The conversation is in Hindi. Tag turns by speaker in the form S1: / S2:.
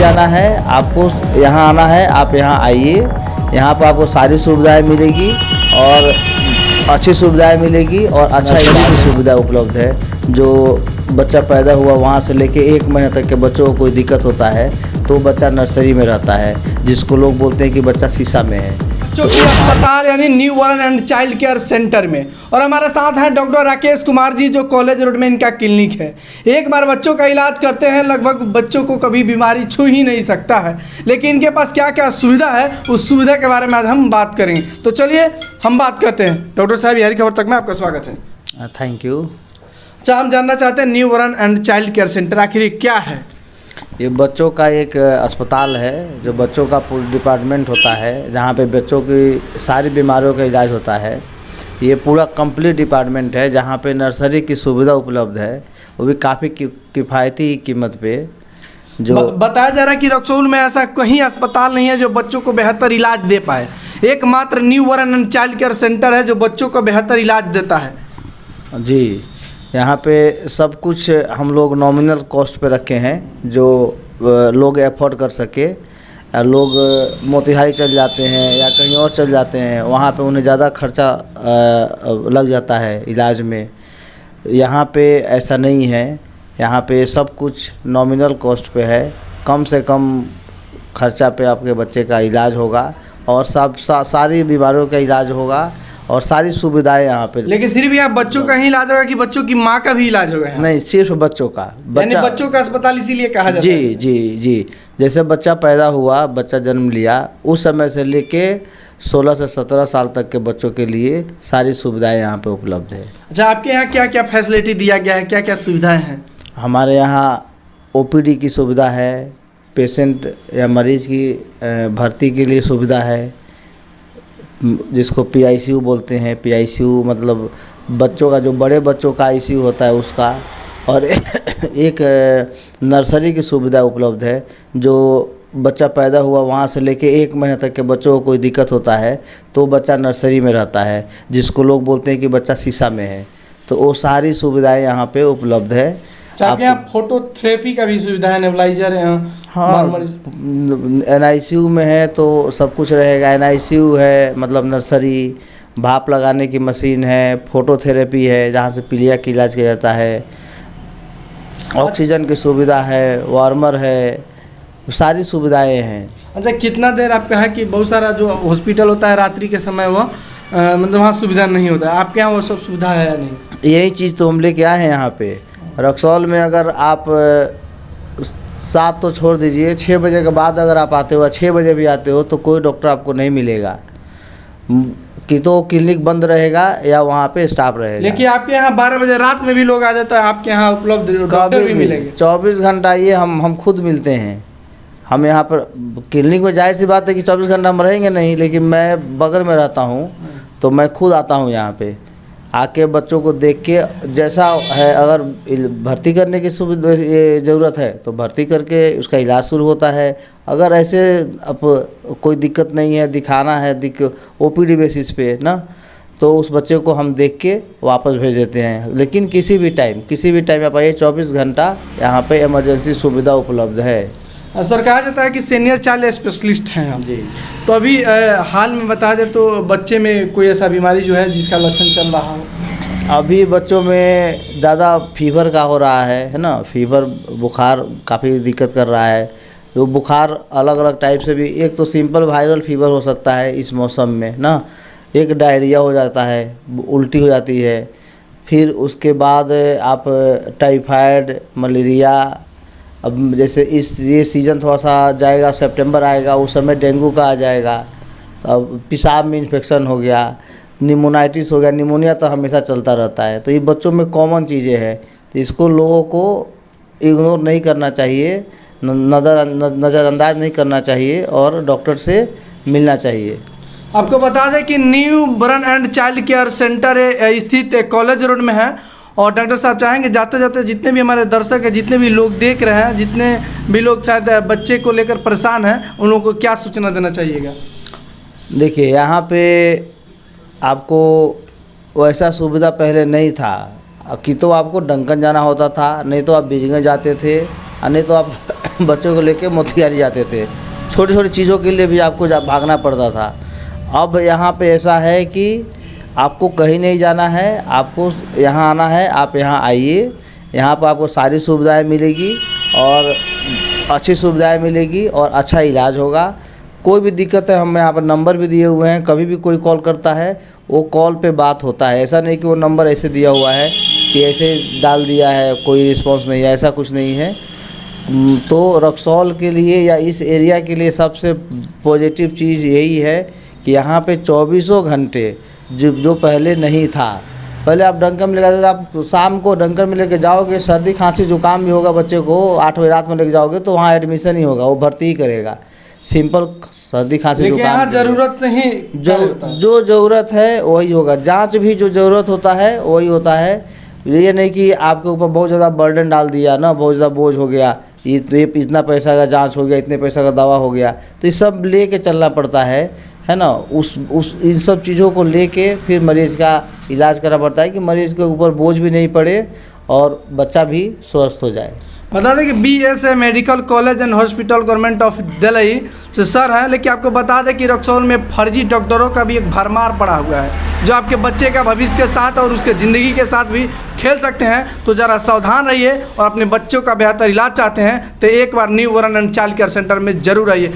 S1: जाना है, आपको यहाँ आना है, आप यहाँ आइए। यहाँ पर आपको सारी सुविधाएं मिलेगी और अच्छी सुविधाएं मिलेगी और अच्छा इलाज की सुविधा उपलब्ध है। जो बच्चा पैदा हुआ वहाँ से लेके 1 महीने तक के बच्चों को कोई दिक्कत होता है तो बच्चा नर्सरी में रहता है, जिसको लोग बोलते हैं कि बच्चा शीशा में है।
S2: चौकी अस्पताल यानी new born and child care centre में। और हमारे साथ हैं डॉक्टर राकेश कुमार जी, जो कॉलेज रोड में इनका क्लिनिक है। एक बार बच्चों का इलाज करते हैं, लगभग बच्चों को कभी बीमारी छू ही नहीं सकता है। लेकिन इनके पास क्या क्या सुविधा है, उस सुविधा के बारे में आज हम बात करेंगे। तो चलिए हम बात करते हैं। डॉक्टर साहब, हरी खबर तक में आपका स्वागत है।
S1: Thank you.
S2: अच्छा, हम जानना चाहते हैं new born and child care centre आखिर ये क्या है?
S1: ये बच्चों का एक अस्पताल है, जो बच्चों का पूरा डिपार्टमेंट होता है, जहाँ पे बच्चों की सारी बीमारियों का इलाज होता है। ये पूरा कंप्लीट डिपार्टमेंट है, जहाँ पे नर्सरी की सुविधा उपलब्ध है, वो भी काफ़ी किफ़ायती कीमत पे। जो
S2: बताया जा रहा है कि रक्सौल में ऐसा कहीं अस्पताल नहीं है जो बच्चों को बेहतर इलाज दे पाए। एकमात्र new born and child care centre है जो बच्चों को बेहतर इलाज देता है।
S1: जी, यहाँ पे सब कुछ हम लोग नॉमिनल कॉस्ट पे रखे हैं, जो लोग एफोर्ड कर सके। लोग मोतिहारी चल जाते हैं या कहीं और चल जाते हैं, वहाँ पे उन्हें ज़्यादा खर्चा लग जाता है इलाज में। यहाँ पे ऐसा नहीं है, यहाँ पे सब कुछ नॉमिनल कॉस्ट पे है। कम से कम खर्चा पे आपके बच्चे का इलाज होगा और सारी बीमारियों का इलाज होगा और सारी सुविधाएं यहाँ पे।
S2: लेकिन सिर्फ यहाँ बच्चों का ही इलाज होगा कि बच्चों की माँ का भी इलाज होगा?
S1: नहीं, सिर्फ बच्चों का।
S2: यानी बच्चों का अस्पताल इसीलिए कहा जाता है?
S1: जी जी जी। जैसे बच्चा पैदा हुआ, बच्चा जन्म लिया, उस समय से लेके 16 से 17 साल तक के बच्चों के लिए सारी सुविधाएं यहाँ पे उपलब्ध है।
S2: अच्छा, आपके यहाँ क्या क्या फैसिलिटी दिया गया है, क्या क्या सुविधाएं हैं?
S1: हमारे यहाँ OPD की सुविधा है, पेशेंट या मरीज की भर्ती के लिए सुविधा है, जिसको PICU बोलते हैं। PICU मतलब बच्चों का, जो बड़े बच्चों का ICU होता है उसका। और एक नर्सरी की सुविधा उपलब्ध है, जो बच्चा पैदा हुआ वहाँ से लेके 1 महीने तक के बच्चों को कोई दिक्कत होता है तो बच्चा नर्सरी में रहता है, जिसको लोग बोलते हैं कि बच्चा शीशा में है। तो वो सारी सुविधाएं यहाँ पे उपलब्ध है।
S2: आपके यहाँ फोटोथेरेपी का भी सुविधा है, नेबुलाइजर?
S1: हाँ, NICU में है तो सब कुछ रहेगा। NICU है मतलब नर्सरी, भाप लगाने की मशीन है, फोटोथेरेपी है जहाँ से पीलिया का इलाज किया जाता है, ऑक्सीजन की सुविधा है, वार्मर है, सारी सुविधाएं हैं।
S2: अच्छा, कितना देर आपका है कि बहुत सारा जो हॉस्पिटल होता है रात्रि के समय वो मतलब वहाँ सुविधा नहीं होता है, आपके यहाँ वो सब सुविधा है या नहीं?
S1: यही चीज़ तो हम लेके आए हैं यहाँ पे रक्सौल में। अगर आप 7 तो छोड़ दीजिए, 6 बजे के बाद अगर आप आते हो, 6 बजे भी आते हो तो कोई डॉक्टर आपको नहीं मिलेगा, कि तो क्लिनिक बंद रहेगा या वहाँ पे स्टाफ रहेगा।
S2: लेकिन आपके यहाँ 12 बजे रात में भी लोग आ जाता है, आपके यहाँ उपलब्ध डॉक्टर भी मिलेंगे?
S1: 24 घंटा ये हम खुद मिलते हैं। हम यहाँ पर क्लिनिक में, जाहिर सी बात है कि 24 घंटा हम रहेंगे नहीं, लेकिन मैं बगल में रहता हूँ तो मैं खुद आता हूँ यहाँ पे, आके बच्चों को देख के जैसा है, अगर भर्ती करने की सुविधा ज़रूरत है तो भर्ती करके उसका इलाज शुरू होता है। अगर ऐसे अब कोई दिक्कत नहीं है, दिखाना है OPD बेसिस पे ना, तो उस बच्चे को हम देख के वापस भेज देते हैं। लेकिन किसी भी टाइम आप आइए, 24 घंटा यहाँ पे इमरजेंसी सुविधा उपलब्ध है।
S2: सर, कहा जाता है कि सीनियर चाइल्ड स्पेशलिस्ट हैं आप जी, तो अभी हाल में बताया जाए तो बच्चे में कोई ऐसा बीमारी जो है जिसका लक्षण चल रहा हो?
S1: अभी बच्चों में ज़्यादा फीवर का हो रहा है ना, फीवर बुखार काफ़ी दिक्कत कर रहा है। तो बुखार अलग अलग टाइप से भी, एक तो सिंपल वायरल फीवर हो सकता है इस मौसम में ना, एक डायरिया हो जाता है, उल्टी हो जाती है, फिर उसके बाद आप टाइफाइड, मलेरिया। अब जैसे ये सीज़न थोड़ा सा जाएगा, सितंबर आएगा, उस समय डेंगू का आ जाएगा। अब पेशाब में इन्फेक्शन हो गया, निमोनाइटिस हो गया, निमोनिया तो हमेशा चलता रहता है। तो ये बच्चों में कॉमन चीज़ें हैं, तो इसको लोगों को इग्नोर नहीं करना चाहिए, नज़रअंदाज नहीं करना चाहिए और डॉक्टर से मिलना चाहिए।
S2: आपको बता दें कि new born and child care centre स्थित कॉलेज रोड में है। और डॉक्टर साहब चाहेंगे जाते जाते जितने भी हमारे दर्शक हैं, जितने भी लोग देख रहे हैं, जितने भी लोग शायद बच्चे को लेकर परेशान हैं, उन लोगों को क्या सूचना देना चाहिएगा?
S1: देखिए, यहाँ पे आपको वैसा सुविधा पहले नहीं था कि तो आपको डंकन जाना होता था, नहीं तो आप बिजगंज जाते थे और नहीं तो आप बच्चों को लेके मोतिहारी जाते थे। छोटी छोटी चीज़ों के लिए भी आपको भागना पड़ता था। अब यहाँ पे ऐसा है कि आपको कहीं नहीं जाना है, आपको यहाँ आना है, आप यहाँ आइए। यहाँ पर आपको सारी सुविधाएं मिलेगी और अच्छी सुविधाएं मिलेगी और अच्छा इलाज होगा। कोई भी दिक्कत है, हम यहाँ पर नंबर भी दिए हुए हैं, कभी भी कोई कॉल करता है वो कॉल पे बात होता है। ऐसा नहीं कि वो नंबर ऐसे दिया हुआ है कि ऐसे डाल दिया है, कोई रिस्पांस नहीं है, ऐसा कुछ नहीं है। तो रक्सौल के लिए या इस एरिया के लिए सबसे पॉजिटिव चीज़ यही है कि यहाँ पे 24 घंटे जो पहले नहीं था। पहले आप डंकर में ले जाते थे, आप शाम को डंकर में लेके जाओगे, सर्दी खांसी जुकाम भी होगा बच्चे को, 8 बजे रात में लेके जाओगे तो वहाँ एडमिशन ही होगा, वो भर्ती ही करेगा। सिंपल सर्दी खांसी जुकाम,
S2: यहाँ ज़रूरत से ही
S1: जो ज़रूरत है वही होगा। जांच भी जो ज़रूरत होता है वही होता है। ये नहीं कि आपके ऊपर बहुत ज़्यादा बर्डन डाल दिया ना, बहुत ज़्यादा बोझ हो गया, इतना पैसा का जांच हो गया, इतने पैसा का दवा हो गया, तो ये सब लेके चलना पड़ता है ना। उस इन सब चीज़ों को लेके फिर मरीज़ का इलाज करना पड़ता है कि मरीज़ के ऊपर बोझ भी नहीं पड़े और बच्चा भी स्वस्थ हो जाए।
S2: बता दें कि BSA medical college and hospital government of Delhi से सर हैं, लेकिन आपको बता दें कि रक्सौल में फर्जी डॉक्टरों का भी एक भरमार पड़ा हुआ है, जो आपके बच्चे का भविष्य के साथ और उसके ज़िंदगी के साथ भी खेल सकते हैं। तो ज़रा सावधान रहिए और अपने बच्चों का बेहतर इलाज चाहते हैं तो एक बार new Varun and child care centre में ज़रूर आइए।